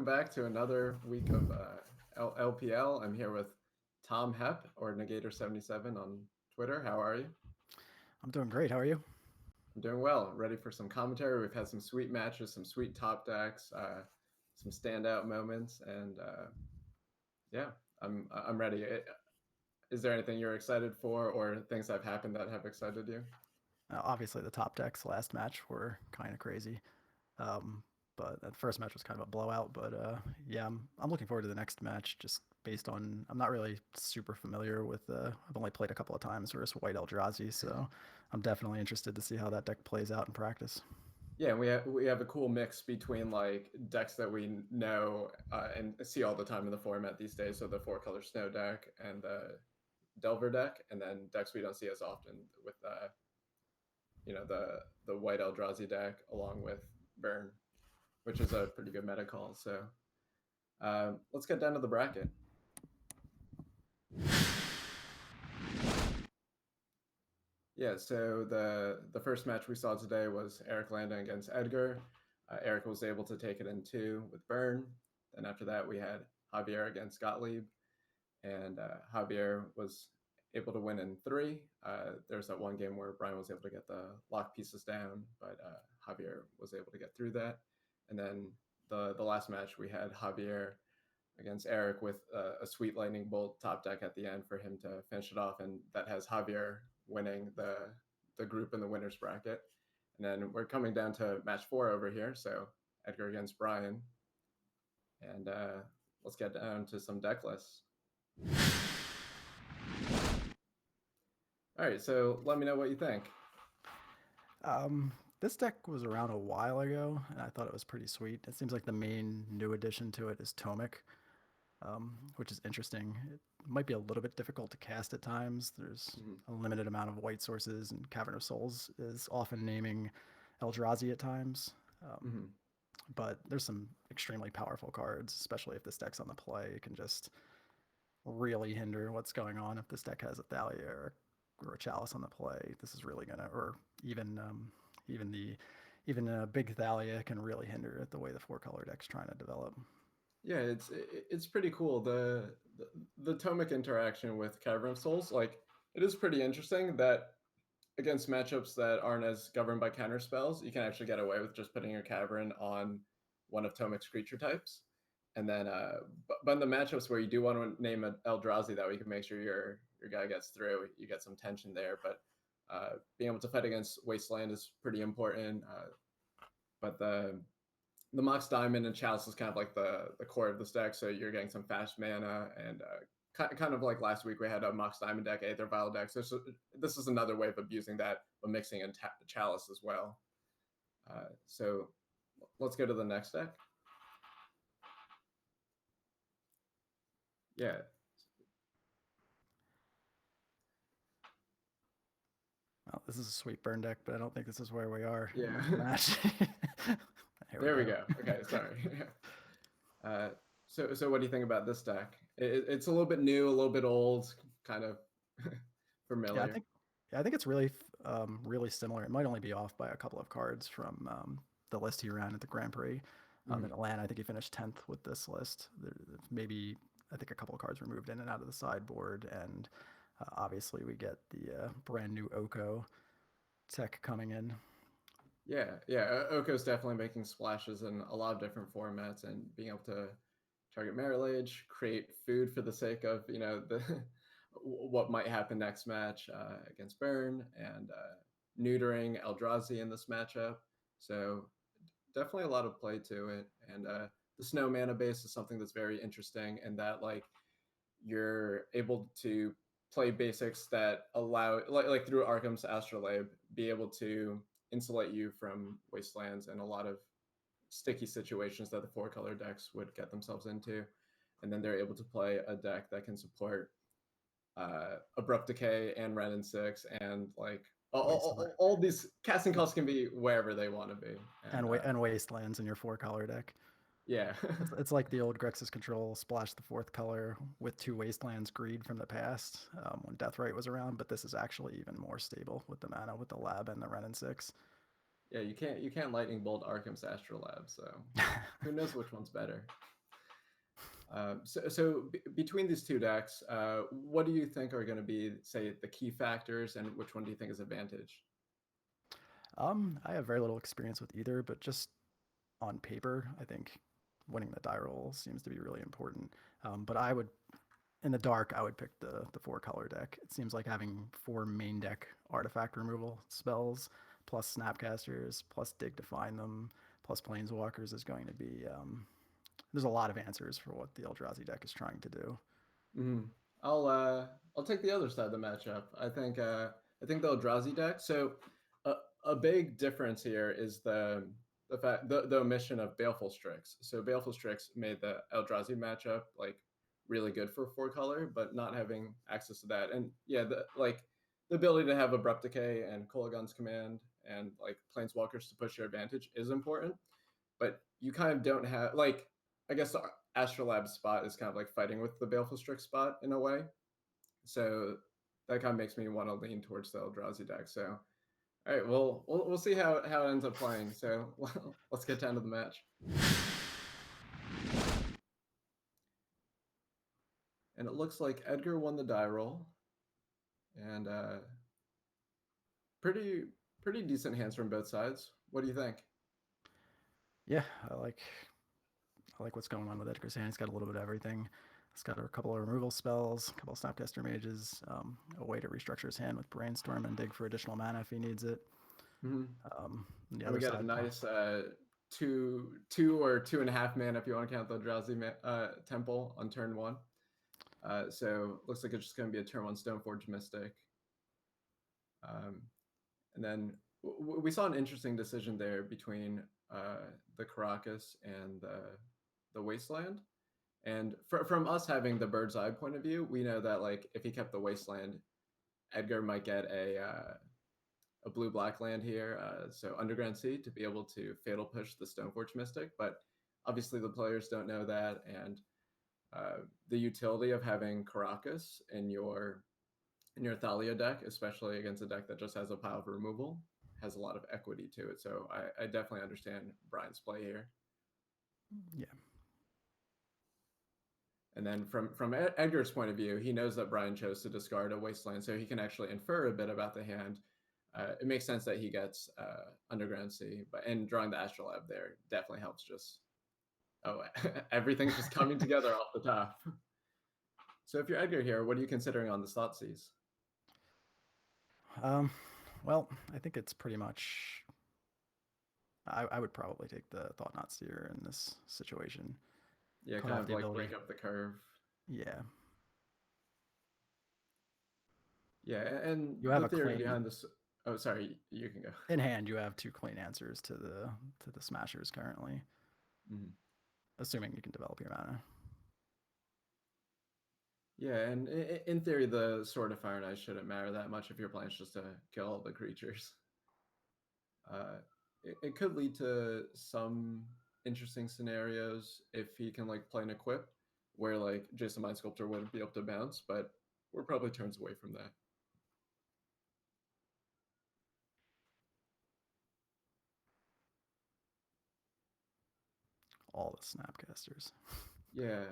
welcome back to another week of LPL. I'm here with Tom Hep, or Negator77 on Twitter. How are you? I'm doing great. How are you? I'm doing well. Ready for some commentary. We've had some sweet matches, some sweet top decks, some standout moments, and yeah, I'm ready. Is there anything you're excited for, or things that have happened that have excited you? Obviously, the top decks last match were kind of crazy, but that first match was kind of a blowout. But yeah, I'm looking forward to the next match. Just based on I'm not really super familiar with. I've only played a couple of times versus White Eldrazi, so I'm definitely interested to see how that deck plays out in practice. Yeah, and we have a cool mix between like decks that we know and see all the time in the format these days. So the four color snow deck and the Delver deck, and then decks we don't see as often with the white Eldrazi deck along with Burn, which is a pretty good meta call. So let's get down to the bracket. Yeah, so the first match we saw today was Eric Landon against Edgar. Eric was able to take it in 2 with Burn. Then after that, we had Javier against Gottlieb, and Javier was able to win in 3. There's that one game where Bryan was able to get the lock pieces down, but Javier was able to get through that. And then the last match, we had Javier against Eric with a sweet lightning bolt top deck at the end for him to finish it off, and that has Javier winning the group in the winners bracket. And then we're coming down to match 4 over here, so Edgar against Bryan. And let's get down to some deck lists. All right, so let me know what you think. This deck was around a while ago, and I thought it was pretty sweet. It seems like the main new addition to it is Tomic, which is interesting. It might be a little bit difficult to cast at times. There's a limited amount of white sources, and Cavern of Souls is often naming Eldrazi at times. But there's some extremely powerful cards, especially if this deck's on the play. It can just really hinder what's going on. If this deck has a Thalia or a Chalice on the play, this is really gonna, or even a big Thalia can really hinder the way the 4-color deck's trying to develop. Yeah, it's pretty cool. The Tomic interaction with Cavern of Souls, like, it is pretty interesting that against matchups that aren't as governed by counter spells, you can actually get away with just putting your Cavern on one of Tomic's creature types. And then, but in the matchups where you do want to name an Eldrazi, that way you can make sure your guy gets through, you get some tension there. But being able to fight against Wasteland is pretty important. But the Mox Diamond and Chalice is kind of like the core of this deck, so you're getting some fast mana, and kind of like last week we had a Mox Diamond deck, Aether Vial deck. So this is another way of abusing that, but mixing in Chalice as well. So let's go to the next deck. Yeah. Well, this is a sweet burn deck, but I don't think this is where we are. Yeah. In the match. There we go. Okay, sorry. So what do you think about this deck? It's a little bit new, a little bit old, kind of familiar. I think it's really similar. It might only be off by a couple of cards from the list he ran at the Grand Prix in Atlanta. I think he finished 10th with this list. Maybe I think a couple of cards were moved in and out of the sideboard, and obviously we get the brand new Oko tech coming in. Yeah. Oko's definitely making splashes in a lot of different formats, and being able to target Merit Age, create food for the sake of the what might happen next match against Burn, and neutering Eldrazi in this matchup. So definitely a lot of play to it, and the snow mana base is something that's very interesting, and that like you're able to play basics that allow like through Arkham's Astrolabe be able to insulate you from Wastelands and a lot of sticky situations that the 4-color decks would get themselves into. And then they're able to play a deck that can support Abrupt Decay and Ren and 6, and like all these casting costs can be wherever they want to be. And Wastelands in your 4-color deck. Yeah. It's like the old Grixis Control splash the 4th color with 2 Wastelands greed from the past when Deathrite was around, but this is actually even more stable with the mana, with the lab and the Ren and 6. Yeah, you can't lightning bolt Arkham's Astrolabe, so who knows which one's better. Between these two decks, what do you think are going to be, say, the key factors, and which one do you think is advantage? I have very little experience with either, but just on paper, I think winning the die roll seems to be really important. But I would, in the dark, I would pick the 4-color deck. It seems like having 4 main deck artifact removal spells, plus Snapcasters, plus Dig to find them, plus Planeswalkers is going to be. There's a lot of answers for what the Eldrazi deck is trying to do. Mm-hmm. I'll take the other side of the matchup. I think the Eldrazi deck. So a big difference here is the omission of Baleful Strix. So Baleful Strix made the Eldrazi matchup like really good for 4-color, but not having access to that, and yeah, the ability to have Abrupt Decay and Kolagon's Command and like Planeswalkers to push your advantage is important, but you kind of don't have like, I guess the Astrolabe spot is kind of like fighting with the Baleful Strix spot in a way. So that kind of makes me want to lean towards the Eldrazi deck. So all right, well, we'll see how it ends up playing. So let's get down to the match. And it looks like Edgar won the die roll, and pretty decent hands from both sides. What do you think? Yeah, I like what's going on with Edgar's hand. He's got a little bit of everything. He's got a couple of removal spells, a couple of Snapcaster Mages, a way to restructure his hand with Brainstorm and dig for additional mana if he needs it. Mm-hmm. The And we got side, a nice 2 or 2.5 mana if you want to count the Eldrazi Temple on turn 1. So looks like it's just going to be a turn 1 Stoneforge Mystic. And then we saw an interesting decision there between the Caracas and the Wasteland. And from us having the bird's eye point of view, we know that like if he kept the Wasteland, Edgar might get a blue-black land here, so Underground Sea, to be able to fatal push the Stoneforge Mystic. But obviously the players don't know that, and the utility of having Caracas in your Thalia deck, especially against a deck that just has a pile of removal, has a lot of equity to it. So I definitely understand Brian's play here. Yeah. And then from Edgar's point of view, he knows that Brian chose to discard a Wasteland, so he can actually infer a bit about the hand. It makes sense that he gets Underground Sea, and drawing the Astrolabe there definitely helps. Everything's just coming together off the top. So if you're Edgar here, what are you considering on the Thoughtseize? Well, I think it's pretty much. I would probably take the Thought-Knot Seer in this situation. Yeah, kind of like break up the curve. Yeah. Yeah, and you have the theory clean, behind this. Oh, sorry, you can go. In hand, you have 2 clean answers to the Smashers currently, assuming you can develop your mana. Yeah, and in theory, the Sword of Fire and Ice shouldn't matter that much if your plan's just to kill all the creatures. It could lead to some interesting scenarios if he can like play an equip where like Jason Mind Sculptor wouldn't be able to bounce, but we're probably turns away from that. All the Snapcasters. Yeah,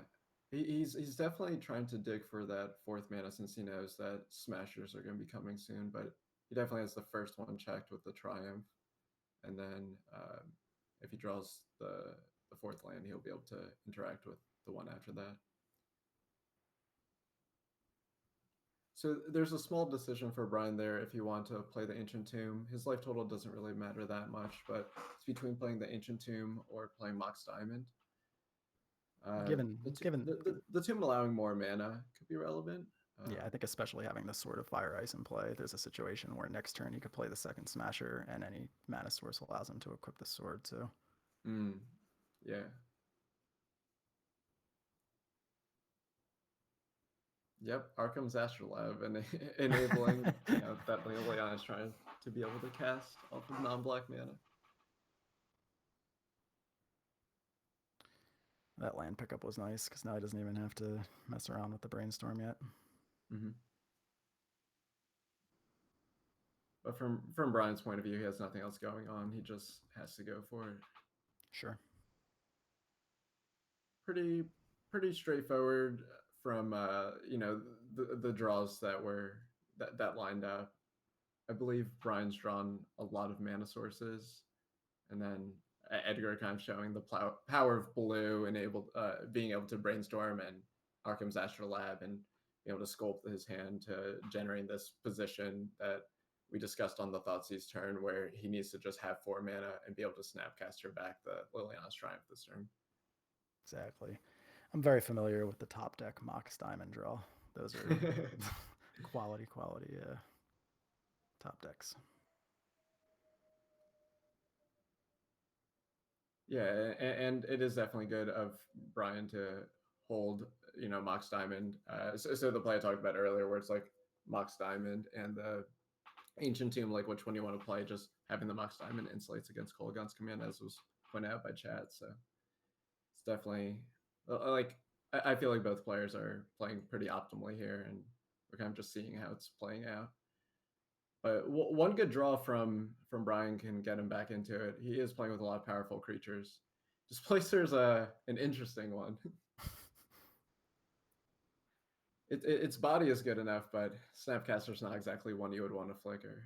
he's definitely trying to dig for that 4th mana since he knows that Smashers are going to be coming soon, but he definitely has the first one checked with the Triumph, and then if he draws the 4th land, he'll be able to interact with the one after that. So there's a small decision for Brian there if you want to play the Ancient Tomb. His life total doesn't really matter that much, but it's between playing the Ancient Tomb or playing Mox Diamond. Given the Tomb allowing more mana could be relevant. Yeah, I think especially having the Sword of Fire Ice in play, there's a situation where next turn he could play the 2nd Smasher, and any mana source allows him to equip the sword too. Yeah. Yep, Arkham's Astrolabe, and enabling that Leon is trying to be able to cast off of non-black mana. That land pickup was nice because now he doesn't even have to mess around with the Brainstorm yet. But from Brian's point of view, he has nothing else going on. He just has to go for it. Sure. Pretty pretty straightforward from the draws that lined up. I believe Brian's drawn a lot of mana sources, and then Edgar kind of showing the power of blue and being able to brainstorm and Arkham's Astrolab and be able to sculpt his hand to generate this position that we discussed on the Thoughtseize turn, where he needs to just have 4 mana and be able to Snapcaster back the Liliana's Triumph this turn. Exactly. I'm very familiar with the top deck Mox Diamond draw. Those are quality top decks. Yeah, and it is definitely good of Bryan to hold, Mox Diamond. So the play I talked about earlier, where it's like Mox Diamond and the Ancient Tomb, like which one you want to play, just having the Mox Diamond insulates against Kolaghan's command, as was pointed out by chat. So it's definitely like I feel like both players are playing pretty optimally here, and we're kind of just seeing how it's playing out. But one good draw from Bryan can get him back into it. He is playing with a lot of powerful creatures. Displacer's an interesting one. Its body is good enough, but Snapcaster's not exactly one you would want to flicker.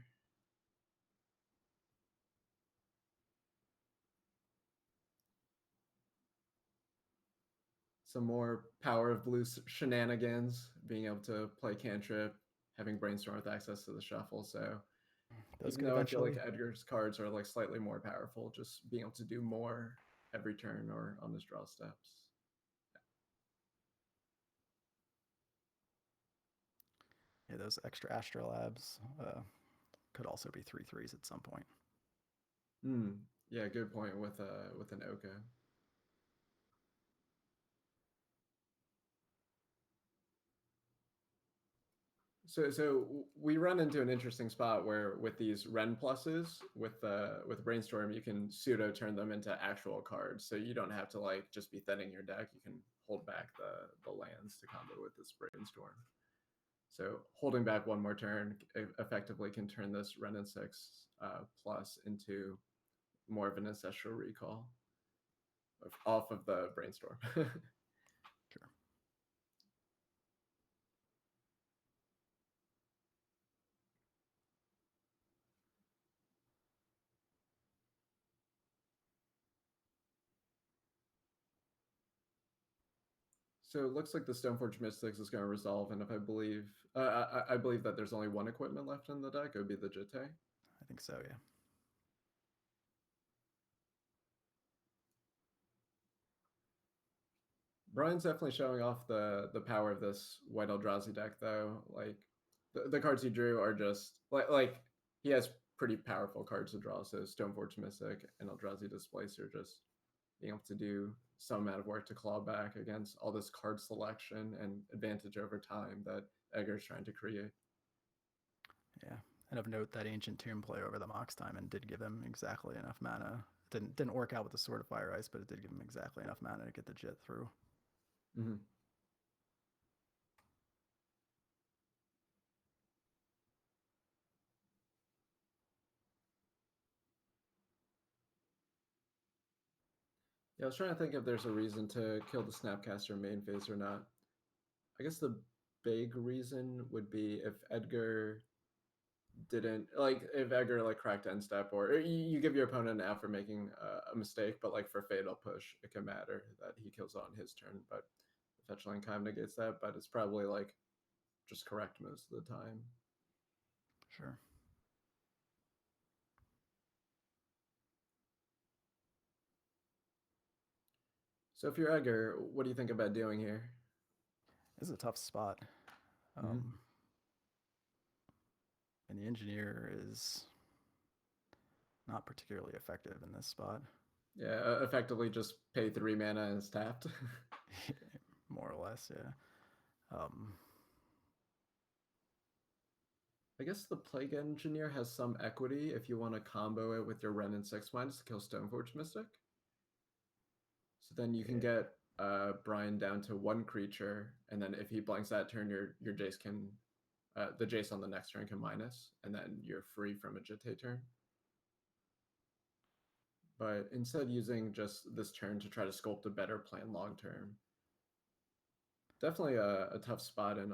Some more power of blue shenanigans, being able to play cantrip, having brainstorm with access to the shuffle. So Those even though I feel like Edgar's cards are like slightly more powerful, just being able to do more every turn or on his draw steps. Yeah, those extra Astrolabs could also be 3/3s at some point. Yeah, good point with an Oka. So we run into an interesting spot where with these Ren pluses with Brainstorm, you can pseudo turn them into actual cards. So you don't have to like just be thinning your deck. You can hold back the lands to combo with this Brainstorm. So holding back one more turn effectively can turn this Ren and 6 plus into more of an ancestral recall off of the Brainstorm. Sure. So it looks like the Stoneforge Mystics is going to resolve, and if I believe that there's only one equipment left in the deck, it would be the Jitte. I think so, yeah. Brian's definitely showing off the power of this white Eldrazi deck, though. Like the cards he drew are just like he has pretty powerful cards to draw. So Stoneforge Mystic and Eldrazi Displacer just being able to do some amount of work to claw back against all this card selection and advantage over time that Edgar's trying to create. Yeah, and of note that Ancient Tomb play over the Mox Diamond did give him exactly enough mana. Didn't work out with the Sword of Fire Ice, but it did give him exactly enough mana to get the Jit through. Mm-hmm. Yeah, I was trying to think if there's a reason to kill the Snapcaster main phase or not. I guess the big reason would be if Edgar didn't if Edgar like cracked end step, or you give your opponent an out for making a mistake, but like for fatal push, it can matter that he kills on his turn. But the fetch line kind of negates that, but it's probably like just correct most of the time. Sure. So if you're Edgar, what do you think about doing here? This is a tough spot. And the Engineer is not particularly effective in this spot. Yeah, effectively just pay 3 mana and it's tapped. More or less, yeah. I guess the Plague Engineer has some equity if you want to combo it with your Ren and 6 minus to kill Stoneforge Mystic. So then you can get Bryan down to 1 creature, and then if he blanks that turn, your Jace can the Jace on the next turn can minus, and then you're free from a Jitte turn. But instead using just this turn to try to sculpt a better plan long term, definitely a tough spot, and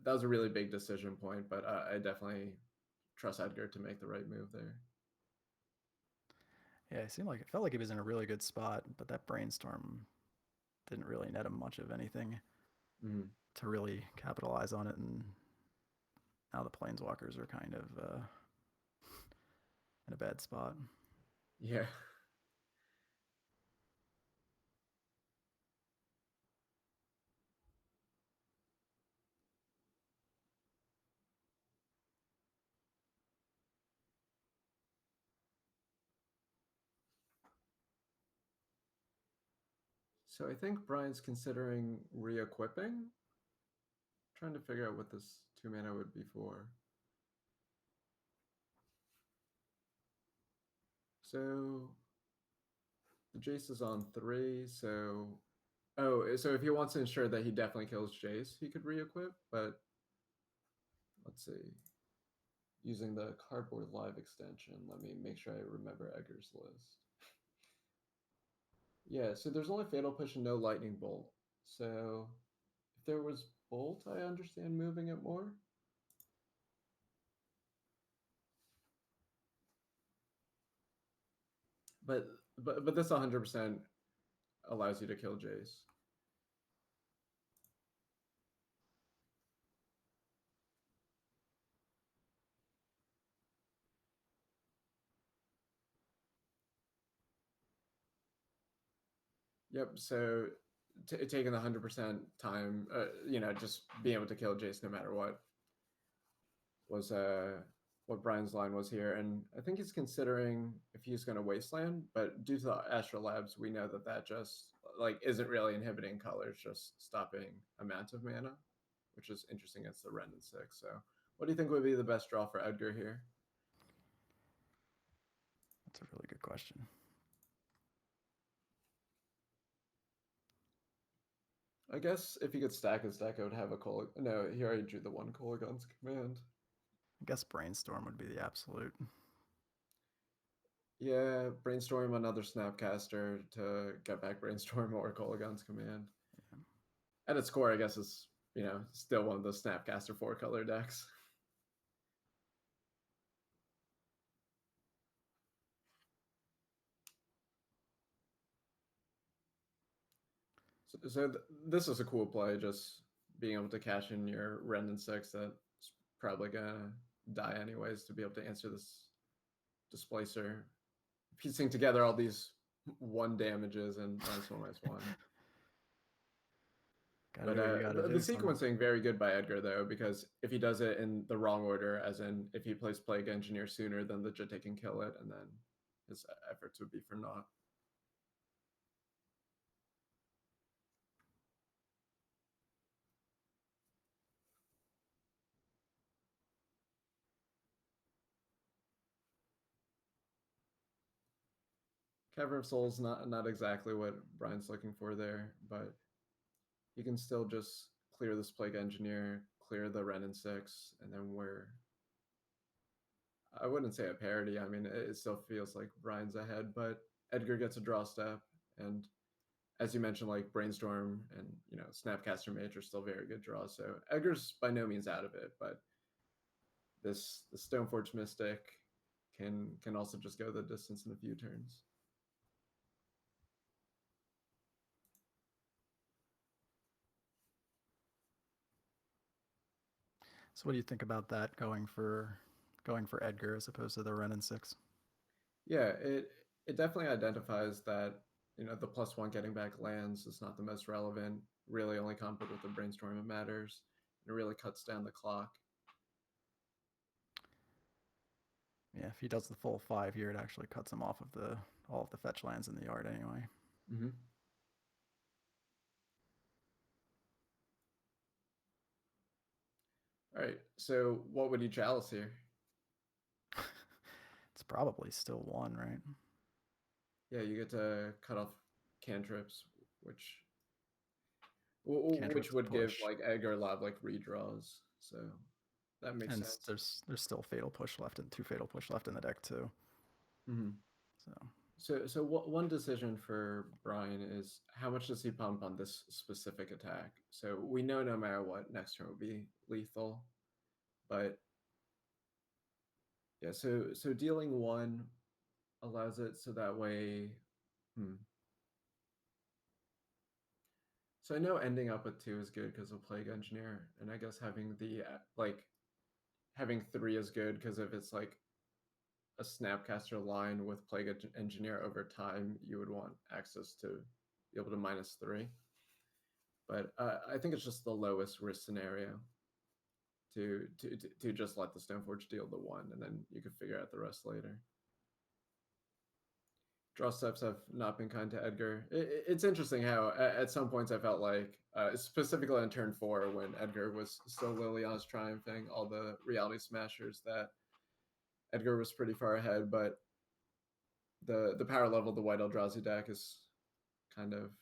that was a really big decision point. But I definitely trust Edgar to make the right move there. Yeah, it felt like he was in a really good spot, but that brainstorm didn't really net him much of anything to really capitalize on it. And now the planeswalkers are kind of in a bad spot. Yeah. So I think Brian's considering re-equipping. Trying to figure out what this 2-mana would be for. So the Jace is on 3, so so if he wants to ensure that he definitely kills Jace, he could re-equip, but let's see. Using the Cardboard.Live extension, let me make sure I remember Edgar's list. Yeah, so there's only Fatal Push and no Lightning Bolt. So if there was Bolt, I understand moving it more. But this 100% allows you to kill Jace. Yep. So taking the 100% time, just being able to kill Jace no matter what was what Brian's line was here, and I think he's considering if he's going to Wasteland, but due to the Astral Labs, we know that just isn't really inhibiting colors, just stopping amount of mana, which is interesting against the Ren and 6. So, what do you think would be the best draw for Edgar here? That's a really good question. I guess if he could stack his deck, I would have a No, he already drew the one Kolaghan's Command. I guess Brainstorm would be the absolute. Yeah, Brainstorm another Snapcaster to get back Brainstorm or Kolaghan's Command. Yeah. At its core, I guess it's still one of those Snapcaster 4-color decks. So this is a cool play, just being able to cash in your Ren and 6 that's probably gonna die anyways to be able to answer this Displacer. Piecing together all these 1 damages and -1/-1. But the sequencing very good by Edgar though, because if he does it in the wrong order, as in if he plays Plague Engineer sooner, then the Jitte can kill it, and then his efforts would be for naught. Cavern of Souls not exactly what Brian's looking for there, but you can still just clear this Plague Engineer, clear the Ren and 6, and then I wouldn't say a parity. I mean, it still feels like Brian's ahead, but Edgar gets a draw step, and as you mentioned, like Brainstorm and Snapcaster Mage are still very good draws. So Edgar's by no means out of it, but the Stoneforge Mystic can also just go the distance in a few turns. So what do you think about that going for Edgar as opposed to the Ren and 6? Yeah, it definitely identifies that the +1 getting back lands is not the most relevant. Really, only comboed with the Brainstorm it matters. It really cuts down the clock. Yeah, if he does the full 5 here, it actually cuts him off of all of the fetch lands in the yard anyway. Mm-hmm. All right, so what would you chalice here? It's probably still 1, right? Yeah, you get to cut off cantrips, which would give like Edgar a lot of redraws. So that makes sense. There's still Fatal Push left and 2 Fatal Push left in the deck too. Mm-hmm. So one decision for Bryan is how much does he pump on this specific attack? So we know no matter what, next turn will be lethal, but yeah. So dealing one allows it so that way. Hmm. So I know ending up with 2 is good because of Plague Engineer, and I guess having the like having 3 is good because if it's like a Snapcaster line with Plague Engineer over time, you would want access to be able to -3. But I think it's just the lowest risk scenario to just let the Stoneforge deal the 1, and then you can figure out the rest later. Draw steps have not been kind to Edgar. It's interesting how at some points I felt like, specifically on turn 4 when Edgar was still Liliana's triumphing, all the reality smashers, that Edgar was pretty far ahead, but the power level of the white Eldrazi deck is kind of,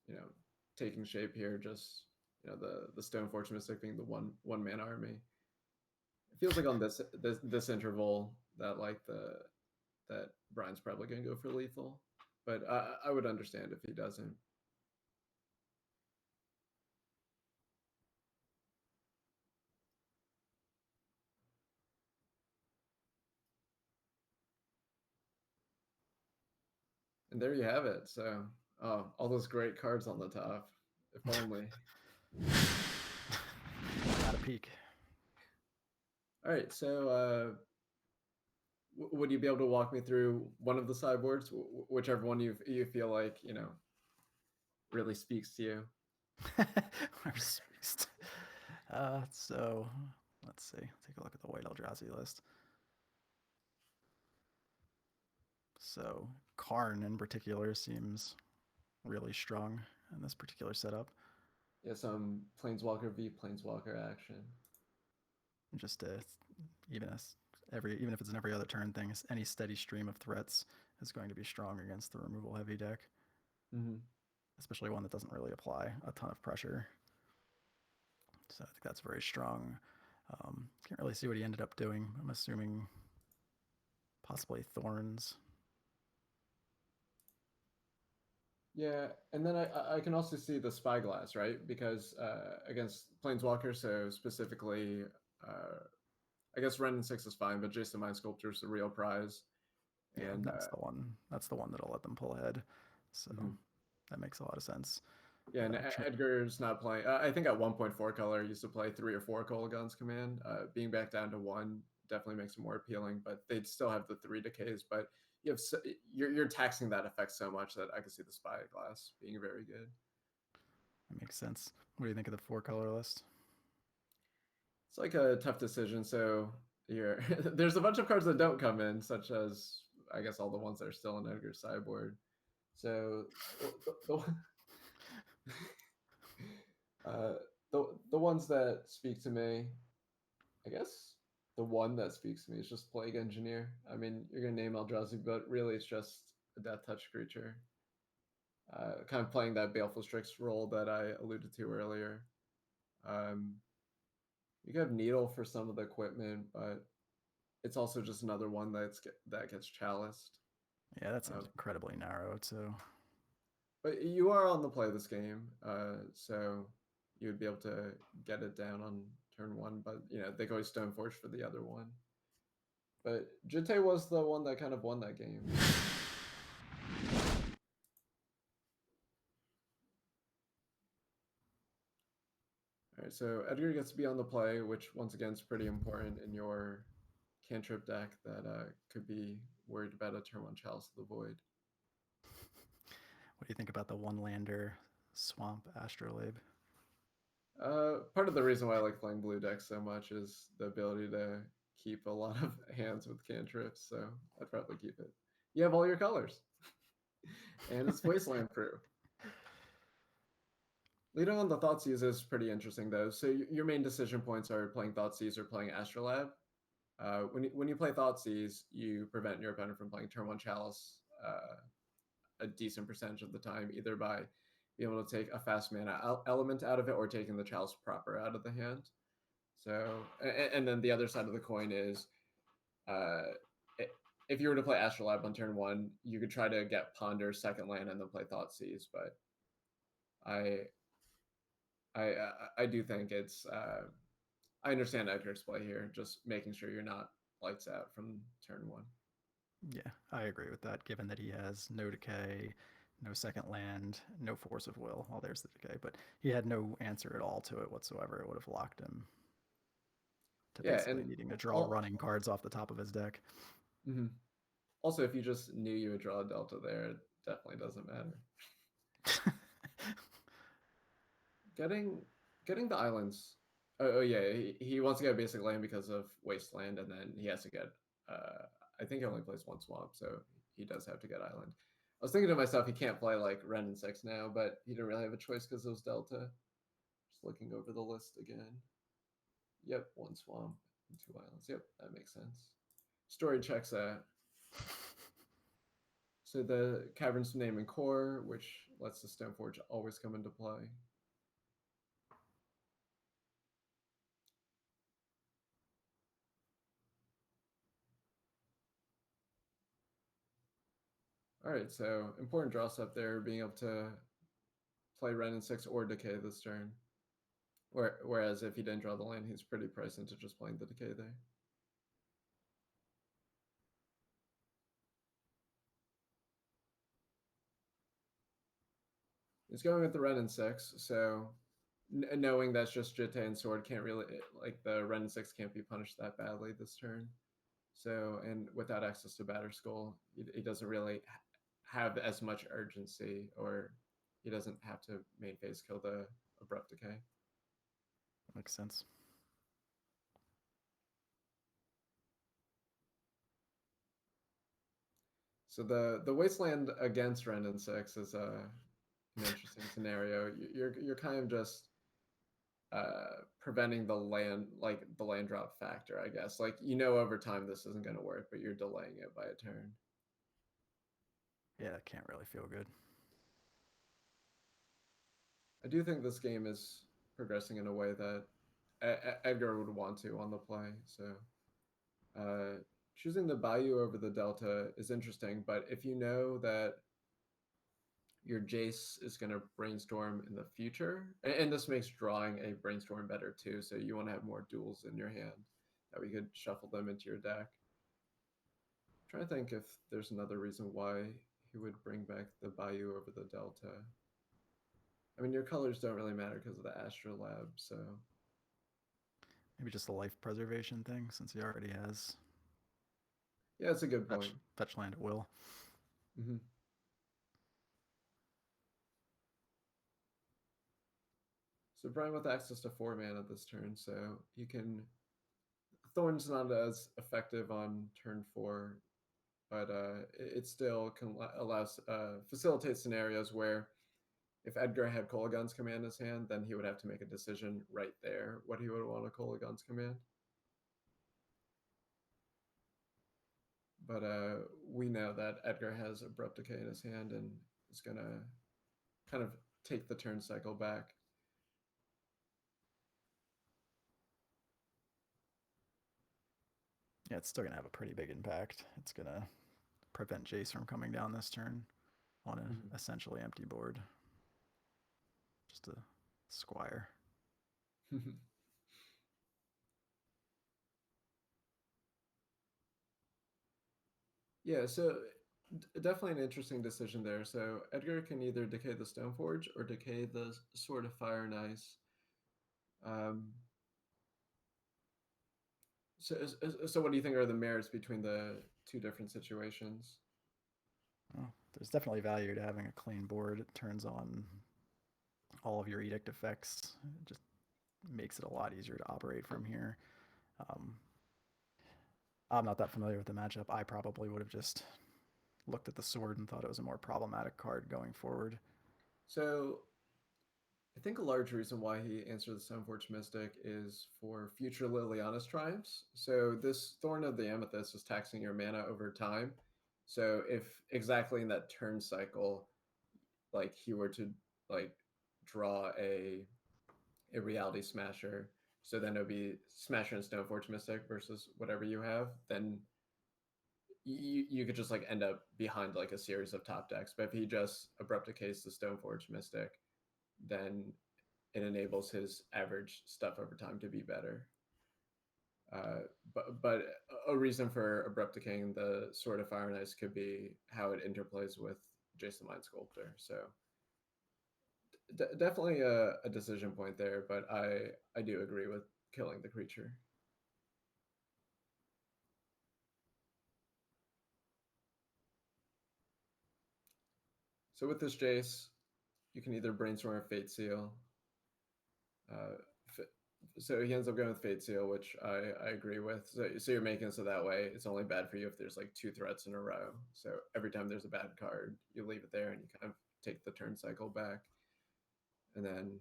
you know, taking shape here. Just, you know, the Stoneforge Mystic being the one man army. It feels like on this interval that that Bryan's probably going to go for lethal, but I would understand if he doesn't. And there you have it. So, oh, all those great cards on the top. If only. Got a peek. All right, so would you be able to walk me through one of the sideboards, whichever one you feel like, you know, really speaks to you? So let's see. Take a look at the white Eldrazi list. So Karn in particular seems really strong in this particular setup. Yeah, some Planeswalker v Planeswalker action. Just even if it's an every other turn thing, any steady stream of threats is going to be strong against the removal heavy deck. Mm-hmm. Especially one that doesn't really apply a ton of pressure. So I think that's very strong. Can't really see what he ended up doing. I'm assuming possibly Thorns. Yeah, and then I can also see the Spyglass, right? Because against Planeswalker, so specifically, I guess Ren and 6 is fine, but Jason Mind Sculptor is the real prize. Yeah, And that's the one. That's the one that'll let them pull ahead. So that makes a lot of sense. Yeah, and Edgar's not playing. I think at 1.4 color, he used to play 3 or 4 Cold Guns command. Being back down to 1 definitely makes it more appealing, but they'd still have the 3 decays. But you have you're taxing that effect so much that I can see the Spyglass being very good. That makes sense. What do you think of the 4-color list? It's like a tough decision. So here, there's a bunch of cards that don't come in, such as I guess all the ones that are still in Edgar's sideboard. So the ones that speak to me, I guess the one that speaks to me is just Plague Engineer. I mean, you're gonna name Eldrazi, but really it's just a Death Touch creature. Kind of playing that Baleful Strix role that I alluded to earlier. You can have Needle for some of the equipment, but it's also just another one that gets chaliced. Yeah, that seems incredibly narrow. So, but you are on the play of this game, so you would be able to get it down on turn 1. But you know they go Stoneforge for the other one. But Jitte was the one that kind of won that game. All right, so Edgar gets to be on the play, which once again is pretty important in your cantrip deck that could be worried about a turn 1 Chalice of the Void. What do you think about the 1-lander Swamp Astrolabe? Part of the reason why I like playing blue decks so much is the ability to keep a lot of hands with cantrips, so I'd probably keep it. You have all your colors. And it's Wasteland proof. Leading on the Thoughtseize is pretty interesting, though. So your main decision points are playing Thoughtseize or playing Astrolabe. When you play Thoughtseize, you prevent your opponent from playing turn 1 Chalice a decent percentage of the time, either by being able to take a fast mana element out of it or taking the Chalice proper out of the hand. So, and then the other side of the coin is if you were to play Astrolabe on turn 1, you could try to get Ponder second land and then play Thoughtseize, but I I do think it's I understand Edgar's play here, just making sure you're not lights out from turn 1. Yeah, I agree with that, given that he has no decay, no second land, no force of will. Well, there's the decay, but he had no answer at all to it whatsoever. It would have locked him to Yeah, basically and needing to draw all, running cards off the top of his deck. mm-hmm. Also, if you just knew you would draw a Delta there, it definitely doesn't matter. Getting the islands. Oh yeah, he wants to get a basic land because of Wasteland, and then he has to get. I think he only plays one swamp, so he does have to get island. I was thinking to myself, he can't play like Ren and 6 now, but he didn't really have a choice because it was Delta. Just looking over the list again. Yep, one swamp and 2 islands. Yep, that makes sense. Story checks that. So the Cavern's name and core, which lets the Stoneforge always come into play. All right, so important draw step there, being able to play Ren and 6 or Decay this turn. Whereas if he didn't draw the land, he's pretty priced into just playing the Decay there. He's going with the Ren and 6, so knowing that's just Jitte and Sword can't really, like the Ren and 6 can't be punished that badly this turn. So, and without access to Batterskull, he doesn't really have as much urgency, or he doesn't have to main phase kill the Abrupt Decay. Makes sense. So the Wasteland against Ren and 6 is an interesting scenario. You're kind of just preventing the land, like the land drop factor, I guess. Like, you know, over time this isn't going to work, but you're delaying it by a turn. Yeah, that can't really feel good. I do think this game is progressing in a way that Edgar would want to on the play. So choosing the Bayou over the Delta is interesting, but if you know that your Jace is going to brainstorm in the future, and this makes drawing a brainstorm better too, so you want to have more duels in your hand that we could shuffle them into your deck. I'm trying to think if there's another reason why he would bring back the Bayou over the Delta. I mean, your colors don't really matter because of the Astrolabe, so Maybe just a life preservation thing, since he already has. Yeah, that's a good point. Fetch land at will. Mm-hmm. So Brian with access to 4 mana this turn, so you can. Thorn's not as effective on turn 4, but it still can facilitate scenarios where if Edgar had Kolaghan's command in his hand, then he would have to make a decision right there what he would want a Kolaghan's command. But we know that Edgar has Abrupt Decay in his hand and is going to kind of take the turn cycle back. Yeah, it's still going to have a pretty big impact. It's going to prevent Jace from coming down this turn on an essentially empty board. Just a squire. Yeah, so definitely an interesting decision there. So Edgar can either decay the Stoneforge or decay the Sword of Fire and Ice. So what do you think are the merits between the two different situations? Well, there's definitely value to having a clean board. It turns on all of your edict effects. It just makes it a lot easier to operate from here. I'm not that familiar with the matchup. I probably would have just looked at the sword and thought it was a more problematic card going forward. So I think a large reason why he answered the Stoneforge Mystic is for future Liliana's triumphs. So this Thorn of the Amethyst is taxing your mana over time. So if exactly in that turn cycle, like he were to like draw a Reality Smasher, so then it would be Smasher and Stoneforge Mystic versus whatever you have, then you could just like end up behind like a series of top decks. But if he just abrupt decays the Stoneforge Mystic, then it enables his average stuff over time to be better. But a reason for abrupt decaying the Sword of Fire and Ice could be how it interplays with Jason Mind Sculptor. So definitely a decision point there, but I do agree with killing the creature. So with this Jace, you can either brainstorm or Fate Seal. So he ends up going with Fate Seal, which I agree with. So you're making it so that way it's only bad for you if there's like 2 threats in a row. So every time there's a bad card, you leave it there and you kind of take the turn cycle back. And then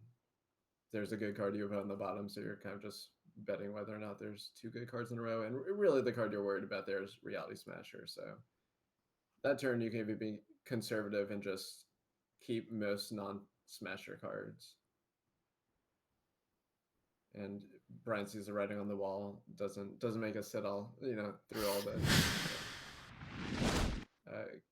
there's a good card you put on the bottom, so you're kind of just betting whether or not there's 2 good cards in a row. And really the card you're worried about there is Reality Smasher. So that turn you can either be conservative and just keep most non-smasher cards. And Brian sees the writing on the wall, doesn't make us sit all through all this.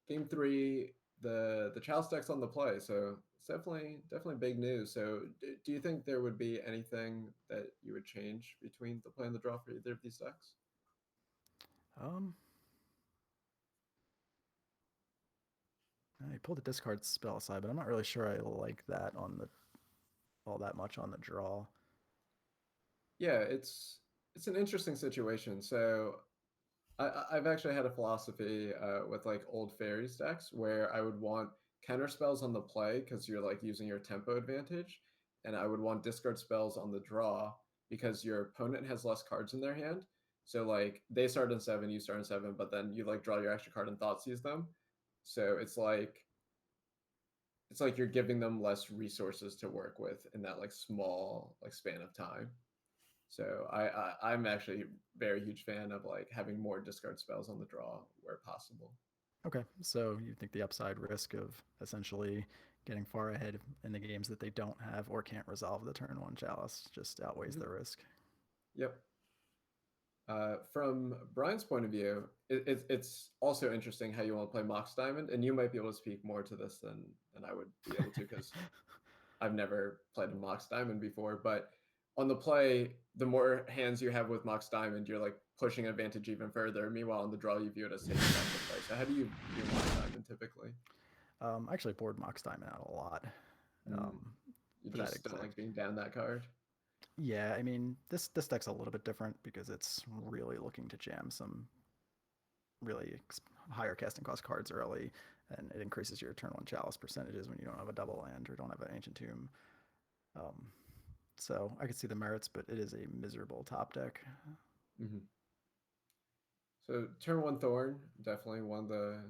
Game 3, the Chalice deck's on the play, so it's definitely big news. So do you think there would be anything that you would change between the play and the draw for either of these decks? I pulled the discard spell aside, but I'm not really sure I like that on the all that much on the draw. Yeah, it's an interesting situation. So I've actually had a philosophy with like old fairies decks where I would want counter spells on the play because you're like using your tempo advantage, and I would want discard spells on the draw because your opponent has less cards in their hand. So like they start in 7, you start in 7, but then you like draw your extra card and thought seize them. So it's like you're giving them less resources to work with in that like small like span of time. So I'm actually a very huge fan of like having more discard spells on the draw where possible. Okay, so you think the upside risk of essentially getting far ahead in the games that they don't have or can't resolve the turn 1 Chalice just outweighs the risk? Yep. From Brian's point of view, it's also interesting how you want to play Mox Diamond, and you might be able to speak more to this than I would be able to because I've never played a Mox Diamond before. But on the play, the more hands you have with Mox Diamond, you're like pushing advantage even further. Meanwhile, on the draw, you view it as taking back the play. So how do you view Mox Diamond typically? I actually board Mox Diamond out a lot. You just don't like being down that card? Yeah, I mean, this deck's a little bit different because it's really looking to jam some really higher casting cost cards early, and it increases your turn 1 Chalice percentages when you don't have a double land or don't have an Ancient Tomb. So I could see the merits, but it is a miserable top deck. So turn 1 Thorn, definitely one of the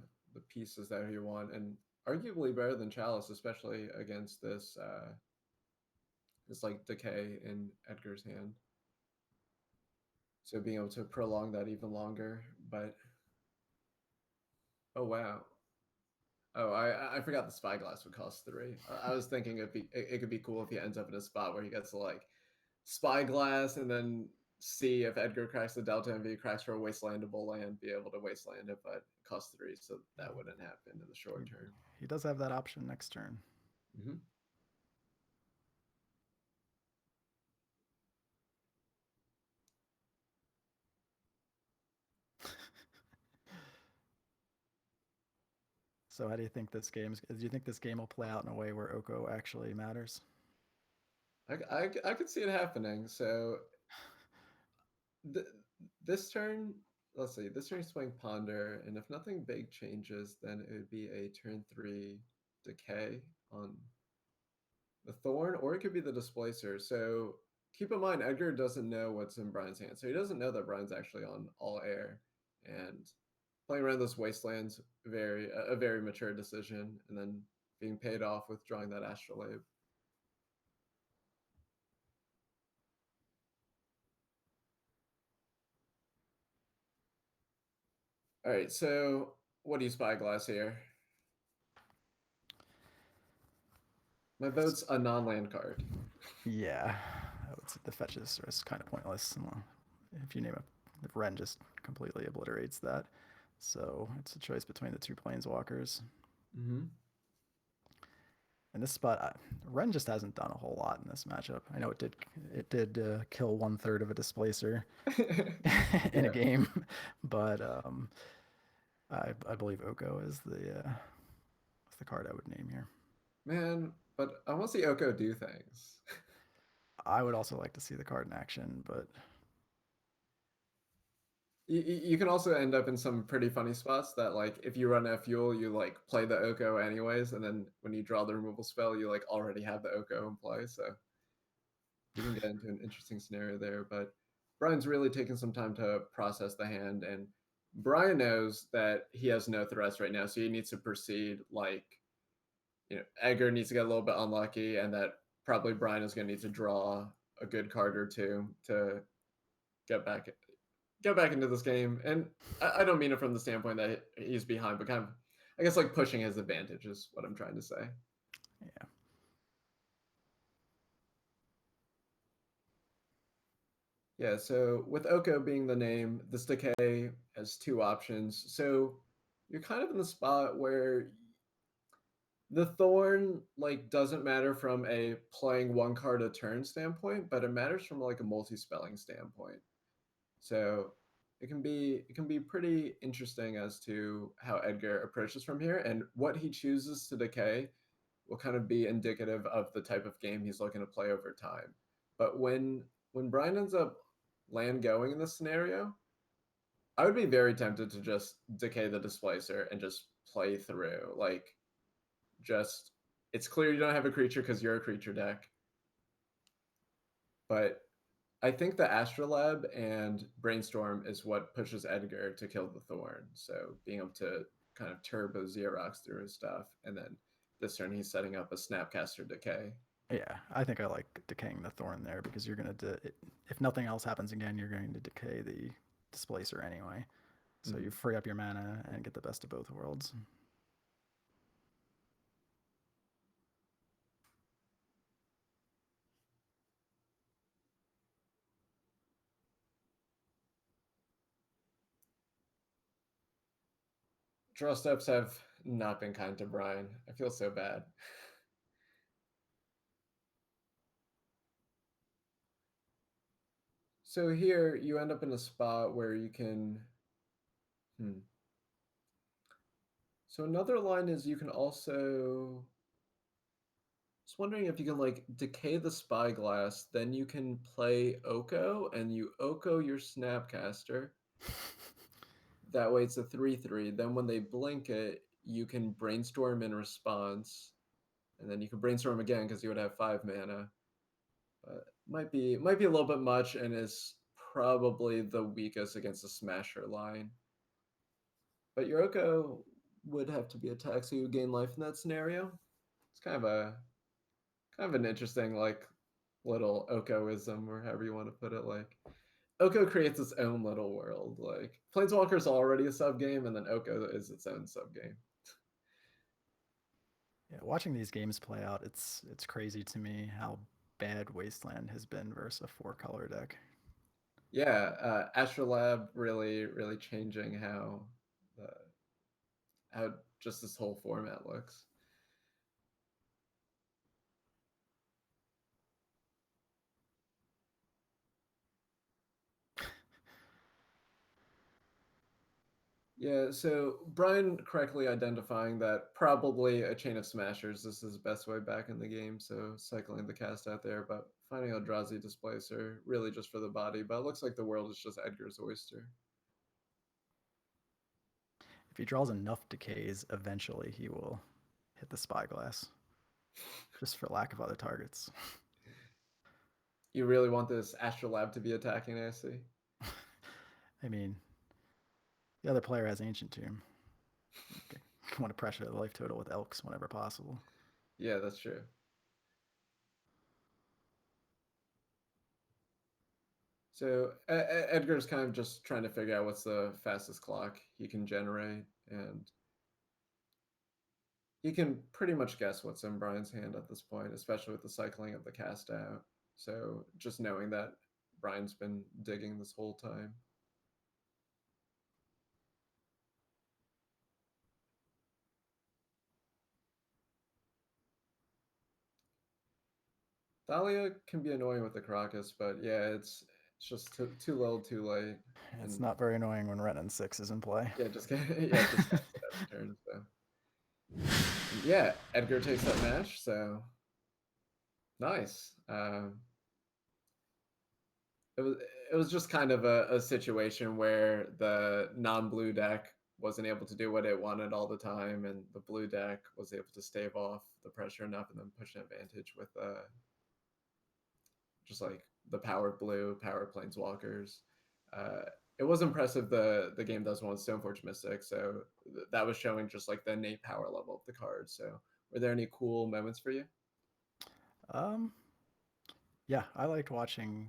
pieces that you want, and arguably better than Chalice, especially against this this like decay in Edgar's hand. So being able to prolong that even longer, but oh wow. Oh, I forgot the Spyglass would cost 3. I was thinking it could be cool if he ends up in a spot where he gets to like Spyglass and then see if Edgar cracks the Delta and if he cracks for a wastelandable land, be able to wasteland it, but it costs 3, so that wouldn't happen in the short term. He does have that option next turn. So how do you think this game? Do you think this game will play out in a way where Oko actually matters? I could see it happening. So this turn, let's see, this turn he's playing Ponder, and if nothing big changes, then it would be a turn 3 Decay on the Thorn, or it could be the Displacer. So keep in mind, Edgar doesn't know what's in Brian's hand, so he doesn't know that Brian's actually on all air, and playing around those wastelands, a very mature decision, and then being paid off with drawing that Astrolabe. All right, so what do you Spyglass here? My vote's a non-land card. Yeah, the fetches are kind of pointless. If you name it, if Ren just completely obliterates that. So it's a choice between the two planeswalkers. Mm-hmm. In this spot, Ren just hasn't done a whole lot in this matchup. I know it did kill 1/3 of a displacer in a Yeah, game, but I believe Oko is the card I would name here. man, but I want to see Oko do things. I would also like to see the card in action, but You can also end up in some pretty funny spots that, like, if you run a fuel, you like play the Oko anyways, and then when you draw the removal spell, you like already have the Oko in play, so you can get into an interesting scenario there. But Brian's really taking some time to process the hand, and Brian knows that he has no threats right now, so he needs to proceed like, Edgar needs to get a little bit unlucky, and that probably Brian is going to need to draw a good card or two to get back into this game. And I don't mean it from the standpoint that he's behind, but kind of, I guess, like pushing his advantage is what I'm trying to say. yeah. Yeah, so with Oko being the name, this decay has two options. So you're kind of in the spot where the thorn like doesn't matter from a playing one card a turn standpoint, but it matters from like a multi-spelling standpoint. So it can be pretty interesting as to how Edgar approaches from here, and what he chooses to decay will kind of be indicative of the type of game he's looking to play over time. But when Brian ends up land going in this scenario, I would be very tempted to just decay the displacer and just play through. Like, just, it's clear you don't have a creature because you're a creature deck, but I think the Astrolab and Brainstorm is what pushes Edgar to kill the Thorn. So being able to kind of turbo Xerox through his stuff, and then this turn he's setting up a Snapcaster Decay. Yeah, I think I like decaying the thorn there because you're gonna if nothing else happens again, you're going to decay the displacer anyway. So you Mm-hmm. free up your mana and get the best of both worlds. Draw steps have not been kind to Brian. I feel so bad. So here you end up in a spot where you can. So another line is you can also. I was wondering if you can like decay the Spyglass, then you can play Oko, and you Oko your Snapcaster. That way it's a 3/3. Then when they blink it, you can brainstorm in response, and then you can brainstorm again because you would have 5 mana. But might be a little bit much, and is probably the weakest against the Smasher line. But your Oko would have to be attacked, so you would gain life in that scenario. It's kind of an interesting like little Okoism, or however you want to put it. Like, Oko creates its own little world. Like, Planeswalker's already a sub game, and then Oko is its own sub game. Yeah, watching these games play out, it's crazy to me how bad Wasteland has been versus a 4-color deck. Yeah, Astrolab really changing the how just this whole format looks. Yeah, so Brian correctly identifying that probably a chain of smashers. This is the best way back in the game, so cycling the cast out there, but finding Eldrazi Displacer really just for the body. But it looks like the world is just Edgar's oyster. If he draws enough decays, eventually he will hit the Spyglass, just for lack of other targets. You really want this Astrolab to be attacking AC? I mean, the other player has Ancient Tomb. Okay. Want to pressure the life total with Elks whenever possible. Yeah, that's true. So Edgar's kind of just trying to figure out what's the fastest clock he can generate, and he can pretty much guess what's in Brian's hand at this point, especially with the cycling of the cast out. So just knowing that Brian's been digging this whole time. Dahlia can be annoying with the Crocus, but yeah, it's just too little, too late, It's and not very annoying when Ren and 6 is in play. yeah, just yeah, just cast it every turn. So and yeah, Edgar takes that match. So nice. It was it was just kind of a situation where the non-blue deck wasn't able to do what it wanted all the time, and the blue deck was able to stave off the pressure enough and then push an advantage with just like the power blue, power planeswalkers. Uh, it was impressive the game does want Stoneforge Mystic, so that was showing just like the innate power level of the card. So were there any cool moments for you? Um, yeah, I liked watching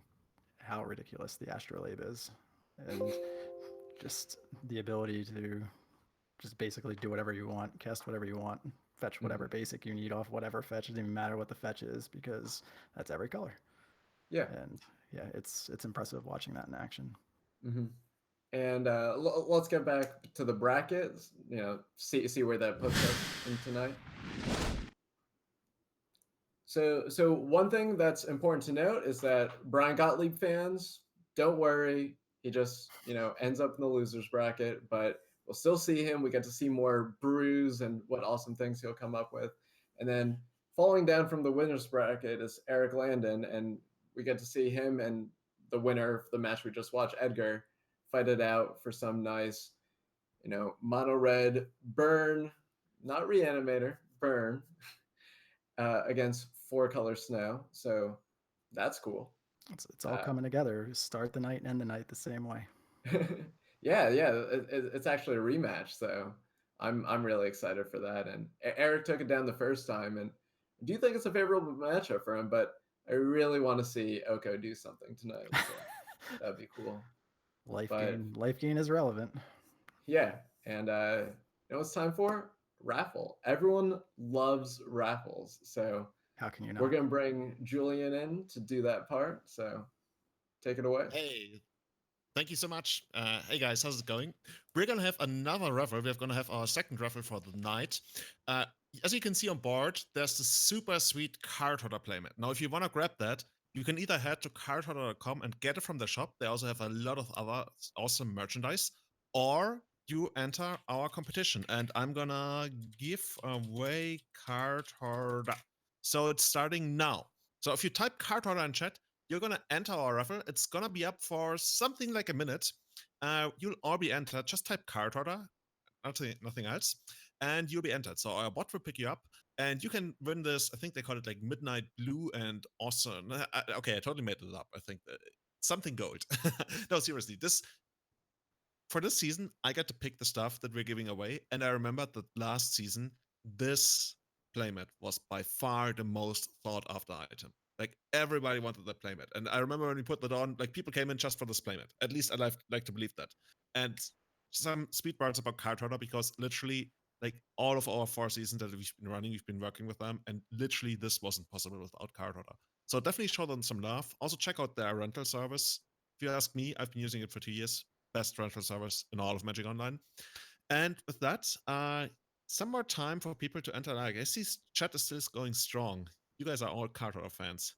how ridiculous the Astrolabe is, and just the ability to just basically do whatever you want, cast whatever you want, fetch whatever Mm-hmm. basic you need off whatever fetch. It doesn't even matter what the fetch is because that's every color. Yeah. And yeah, it's impressive watching that in action. Mm-hmm. And let's get back to the brackets. You know, see where that puts us in tonight. So one thing that's important to note is that Bryan Gottlieb fans, don't worry. He just ends up in the losers bracket, but we'll still see him. We get to see more brews and what awesome things he'll come up with. And then falling down from the winners bracket is Eric Landon, and we get to see him and the winner of the match we just watched, Edgar, fight it out for some nice, mono red burn, not reanimator, burn against four color snow. So that's cool. It's all Uh, coming together. Start the night and end the night the same way. yeah, it's actually a rematch. So I'm really excited for that. And Eric took it down the first time, and I do think it's a favorable matchup for him. But I really want to see Oko do something tonight. So that'd be cool. But Life gain is relevant. yeah, and what it's time for? Raffle. Everyone loves raffles. So How can you we're not? gonna bring Julian in to do that part. So take it away. Hey, thank you so much. Hey guys, how's it going? We're gonna have another raffle. We're gonna have our second raffle for the night. Uh, as you can see on board, there's the super sweet card holder playmat. Now, if you wanna grab that, you can either head to cardholder.com and get it from the shop. They also have a lot of other awesome merchandise, or you enter our competition, and I'm gonna give away card holder. So it's starting now. So if you type card holder in chat, you're gonna enter our raffle. It's gonna be up for something like a minute. You'll all be entered. Just type card order, nothing else, and you'll be entered. So our bot will pick you up, and you can win this. I think they call it like Midnight Blue and Awesome. Okay, I totally made it up. I think something gold. No, seriously, this for this season, I got to pick the stuff that we're giving away. And I remember that last season, this playmat was by far the most sought after item. Like everybody wanted that playmat. And I remember when we put that on, like people came in just for this playmat. At least I like to believe that. And some sweet words about Cardholder because literally like all of our 4 seasons that we've been running, we've been working with them, and literally this wasn't possible without Cardholder. So definitely show them some love. Also check out their rental service. If you ask me, I've been using it for 2 years. Best rental service in all of Magic Online. And with that, some more time for people to enter. Like I see chat is still going strong. You guys are all Carter fans.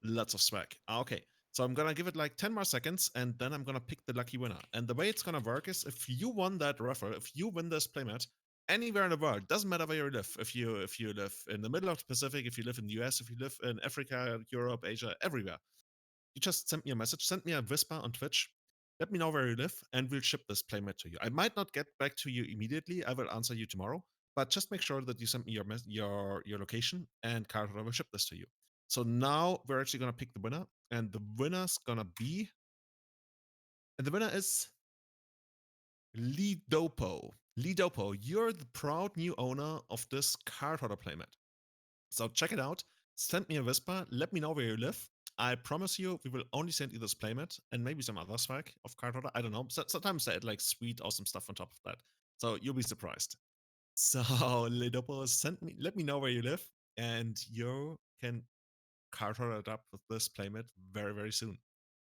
Lots of swag. Okay, so I'm gonna give it like 10 more seconds, and then I'm gonna pick the lucky winner. And the way it's gonna work is if you won that raffle, if you win this playmat anywhere in the world, doesn't matter where you live. If you live in the middle of the Pacific, if you live in the US, if you live in Africa, Europe, Asia, everywhere, you just send me a message, send me a whisper on Twitch. Let me know where you live, and we'll ship this playmat to you. I might not get back to you immediately. I will answer you tomorrow, but just make sure that you send me your location, and Carter will ship this to you. So now we're actually gonna pick the winner, and the winner's gonna be, and the winner is Lidopo. Lidopo, you're the proud new owner of this card holder playmat. So check it out. Send me a whisper. Let me know where you live. I promise you, we will only send you this playmat and maybe some other swag of card order. I don't know. Sometimes they add like sweet, awesome stuff on top of that. So you'll be surprised. So Lidopo, let me know where you live, and you can card order it up with this playmat very, very soon.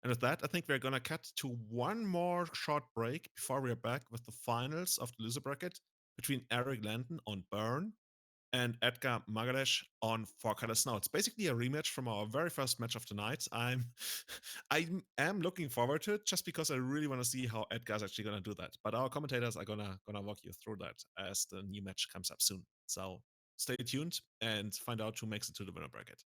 And with that, I think we're gonna cut to one more short break before we're back with the finals of the loser bracket between Eric Landon on Burn and Edgar Magalhães on 4 colors. Now it's basically a rematch from our very first match of the night. I am looking forward to it just because I really want to see how Edgar's actually gonna do that. But our commentators are gonna walk you through that as the new match comes up soon. So stay tuned and find out who makes it to the winner bracket.